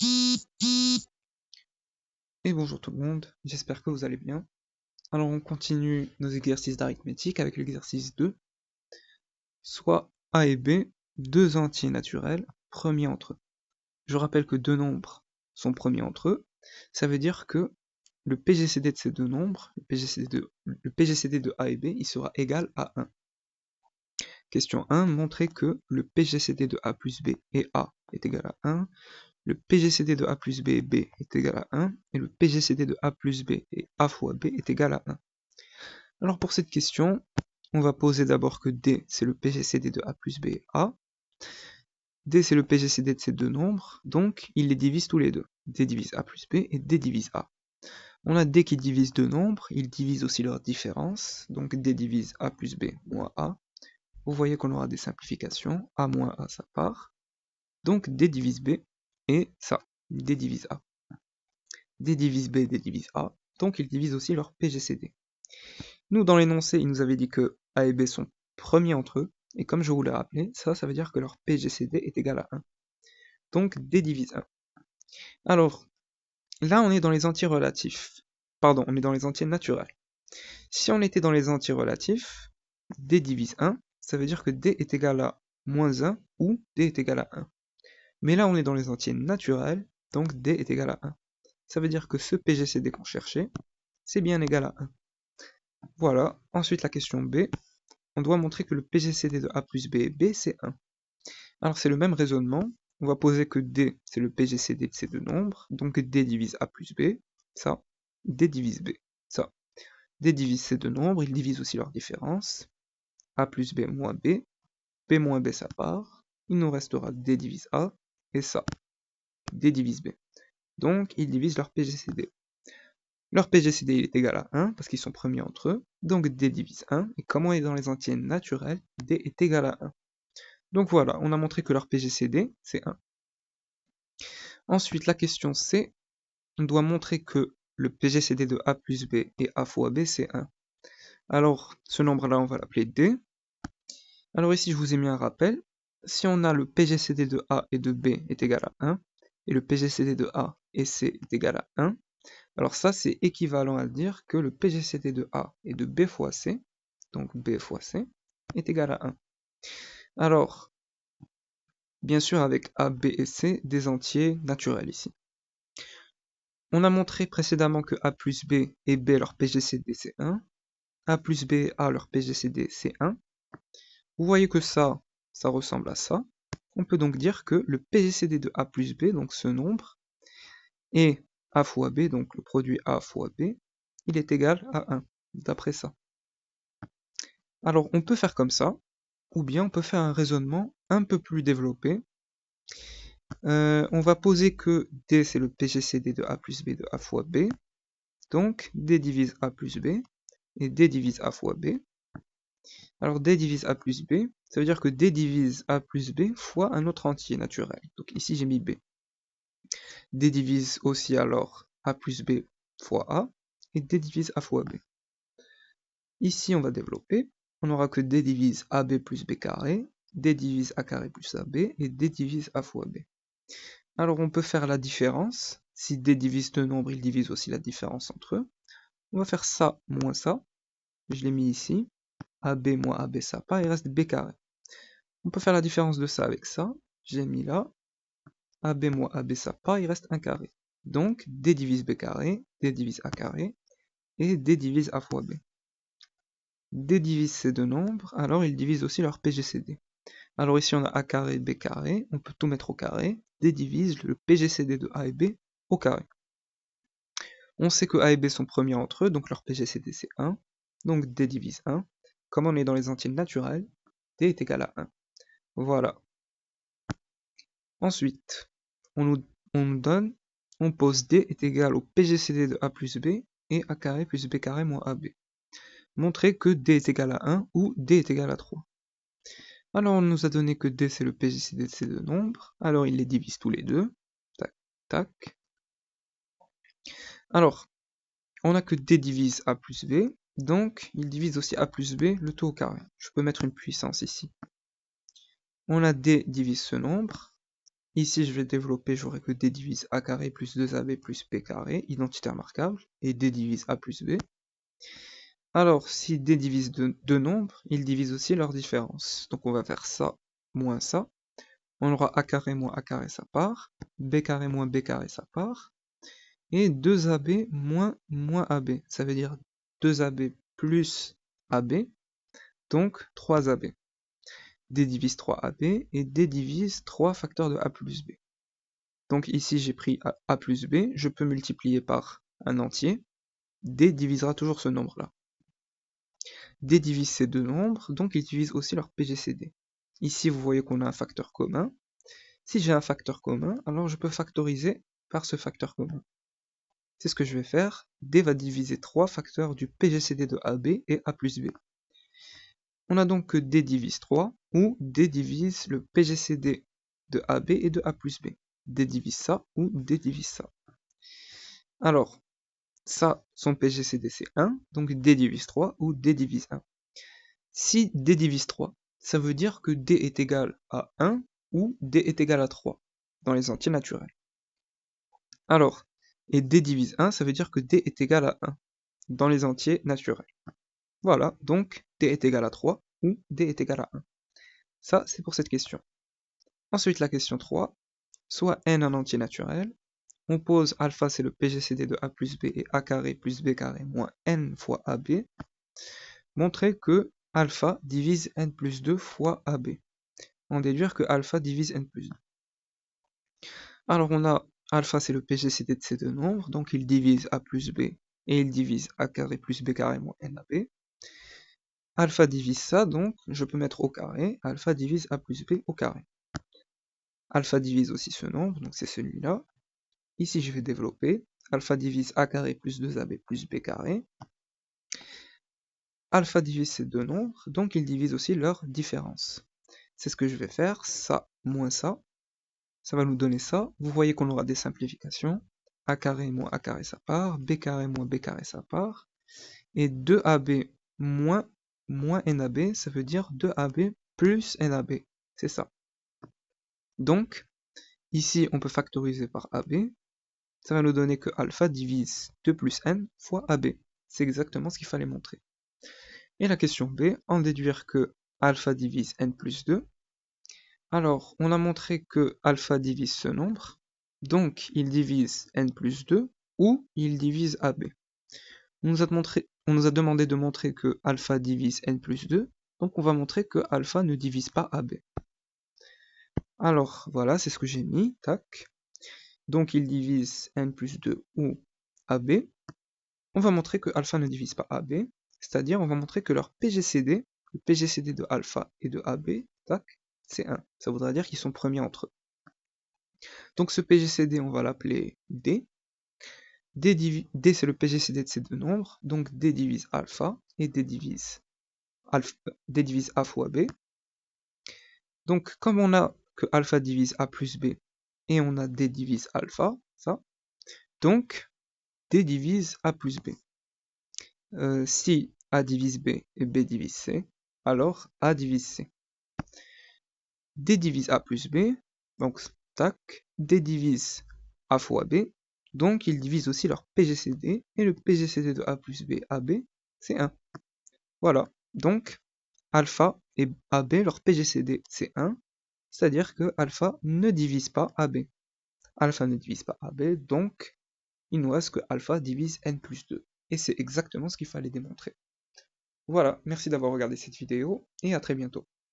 Et bonjour tout le monde, j'espère que vous allez bien. Alors on continue nos exercices d'arithmétique avec l'exercice 2, soit A et B, deux entiers naturels, premiers entre eux. Je rappelle que deux nombres sont premiers entre eux, ça veut dire que le PGCD de ces deux nombres, le PGCD de A et B, il sera égal à 1. Question 1, montrer que le PGCD de A plus B et A est égal à 1, le PGCD de A plus B et B est égal à 1, et le PGCD de A plus B et A fois B est égal à 1. Alors pour cette question, on va poser d'abord que D c'est le PGCD de A plus B et A. D c'est le PGCD de ces deux nombres, donc il les divise tous les deux. D divise A plus B et D divise A. On a D qui divise deux nombres, il divise aussi leur différence, donc D divise A plus B moins A. Vous voyez qu'on aura des simplifications, A moins A ça part. Donc D divise B et ça, D divise A. D divise B, D divise A, donc ils divisent aussi leur PGCD. Nous, dans l'énoncé, il nous avait dit que A et B sont premiers entre eux, et comme je vous l'ai rappelé, ça veut dire que leur PGCD est égal à 1. Donc D divise 1. Alors, là on est dans les entiers relatifs. Pardon, on est dans les entiers naturels. Si on était dans les entiers relatifs, D divise 1, ça veut dire que D est égal à moins 1 ou D est égal à 1. Mais là on est dans les entiers naturels, donc D est égal à 1. Ça veut dire que ce PGCD qu'on cherchait, c'est bien égal à 1. Voilà, ensuite la question B, on doit montrer que le PGCD de A plus B et B c'est 1. Alors c'est le même raisonnement, on va poser que D c'est le PGCD de ces deux nombres, donc D divise A plus B, ça, D divise B, ça. D divise ces deux nombres, ils divisent aussi leur différence, A plus B moins B, B moins B ça part, il nous restera D divise A, et ça, D divise B. Donc ils divisent leur PGCD. Leur PGCD il est égal à 1, parce qu'ils sont premiers entre eux, donc D divise 1, et comme on est dans les entiers naturels, D est égal à 1. Donc voilà, on a montré que leur PGCD, c'est 1. Ensuite, la question C, on doit montrer que le PGCD de A plus B et A fois B, c'est 1. Alors, ce nombre-là, on va l'appeler D. Alors ici, je vous ai mis un rappel. Si on a le PGCD de A et de B est égal à 1, et le PGCD de A et C est égal à 1, alors ça, c'est équivalent à dire que le PGCD de A et de B fois C, donc B fois C, est égal à 1. Alors, bien sûr avec A, B et C, des entiers naturels ici. On a montré précédemment que A plus B et B leur PGCD c'est 1, A plus B et A leur PGCD c'est 1. Vous voyez que ça ressemble à ça. On peut donc dire que le PGCD de A plus B, donc ce nombre, et A fois B, donc le produit A fois B, il est égal à 1, d'après ça. Alors on peut faire comme ça, ou bien on peut faire un raisonnement un peu plus développé. On va poser que D c'est le PGCD de A plus B de A fois B, donc D divise A plus B, et D divise A fois B. Alors D divise A plus B, ça veut dire que D divise A plus B fois un autre entier naturel. Donc ici j'ai mis B. D divise aussi alors A plus B fois A, et D divise A fois B. Ici on va développer, on aura que D divise AB plus B carré, D divise A carré plus AB, et D divise A fois B. Alors on peut faire la différence, si D divise deux nombres, il divise aussi la différence entre eux. On va faire ça moins ça, je l'ai mis ici, AB moins AB ça part, il reste B carré. On peut faire la différence de ça avec ça, j'ai mis là, AB moins AB ça part, il reste 1 carré. Donc D divise B carré, D divise A carré, et D divise A fois B. D divise ces deux nombres, alors ils divisent aussi leur PGCD. Alors ici on a A carré, B carré, on peut tout mettre au carré, D divise le PGCD de A et B au carré. On sait que A et B sont premiers entre eux, donc leur PGCD c'est 1, donc D divise 1. Comme on est dans les entiers naturels, D est égal à 1. Voilà. Ensuite, on nous donne, on pose D est égal au PGCD de A plus B et A carré plus B carré moins AB. Montrer que D est égal à 1 ou D est égal à 3. Alors on nous a donné que D c'est le PGCD de ces deux nombres, alors il les divise tous les deux. Tac, tac. Alors, on a que D divise A plus B, donc il divise aussi A plus B le tout au carré. Je peux mettre une puissance ici. On a D divise ce nombre, Ici, je vais développer, j'aurai que D divise A carré plus 2AB plus B carré, identité remarquable, et D divise A plus B. Alors, si D divise deux nombres, ils divisent aussi leur différence. Donc on va faire ça moins ça. On aura A carré moins A carré, ça part. B carré moins B carré, ça part. Et 2AB moins AB. Ça veut dire 2AB plus AB, donc 3AB. D divise 3AB et D divise 3 facteurs de A plus B. Donc ici j'ai pris A plus B, je peux multiplier par un entier. D divisera toujours ce nombre-là. D divise ces deux nombres, donc ils divisent aussi leur PGCD. Ici vous voyez qu'on a un facteur commun. Si j'ai un facteur commun, alors je peux factoriser par ce facteur commun. C'est ce que je vais faire. D va diviser 3 facteurs du PGCD de AB et A plus B. On a donc que D divise 3, ou D divise le PGCD de AB et de A plus B. D divise ça, ou D divise ça. Alors, ça, son PGCD c'est 1, donc D divise 3, ou D divise 1. Si D divise 3, ça veut dire que D est égal à 1, ou D est égal à 3, dans les entiers naturels. Alors, et D divise 1, ça veut dire que D est égal à 1, dans les entiers naturels. Voilà, donc D est égal à 3, ou D est égal à 1. Ça, c'est pour cette question. Ensuite, la question 3, soit n un entier naturel, on pose alpha, c'est le PGCD de A plus B, et A carré plus B carré moins n fois AB, montrer que alpha divise n plus 2 fois AB. En déduire que alpha divise n plus 2. Alors on a alpha, c'est le PGCD de ces deux nombres, donc il divise A plus B, et il divise A carré plus B carré moins NAB. Alpha divise ça, donc je peux mettre au carré, alpha divise A plus B au carré. Alpha divise aussi ce nombre, donc c'est celui-là. Ici je vais développer, alpha divise A carré plus 2AB plus B carré. Alpha divise ces deux nombres, donc ils divisent aussi leur différence. C'est ce que je vais faire, ça moins ça va nous donner ça. Vous voyez qu'on aura des simplifications. A carré moins A carré ça part, B carré moins B carré ça part. Et 2AB moins NAB, ça veut dire 2AB plus NAB. C'est ça. Donc, ici on peut factoriser par AB. Ça va nous donner que alpha divise 2 plus n fois AB. C'est exactement ce qu'il fallait montrer. Et la question B, en déduire que alpha divise n plus 2. Alors, on a montré que alpha divise ce nombre, donc il divise n plus 2, ou il divise AB. On nous a demandé de montrer que alpha divise n plus 2, donc on va montrer que alpha ne divise pas AB. Alors, voilà, c'est ce que j'ai mis, tac. Donc il divise n plus 2 ou AB. On va montrer que alpha ne divise pas AB, c'est-à-dire on va montrer que leur PGCD, le PGCD de alpha et de AB, tac, c'est 1. Ça voudrait dire qu'ils sont premiers entre eux. Donc ce PGCD, on va l'appeler D. D c'est le PGCD de ces deux nombres, donc D divise alpha et D divise A fois B. Donc comme on a que alpha divise A plus B et on a D divise alpha, ça, donc D divise A plus B. Si A divise B et B divise C, alors A divise C. D divise A plus B, donc tac, D divise A fois B, donc ils divisent aussi leur PGCD, et le PGCD de A plus B, AB, c'est 1. Voilà, donc alpha et AB, leur PGCD, c'est 1, c'est-à-dire que alpha ne divise pas AB. Alpha ne divise pas AB, donc il nous reste que alpha divise n plus 2. Et c'est exactement ce qu'il fallait démontrer. Voilà, merci d'avoir regardé cette vidéo, et à très bientôt.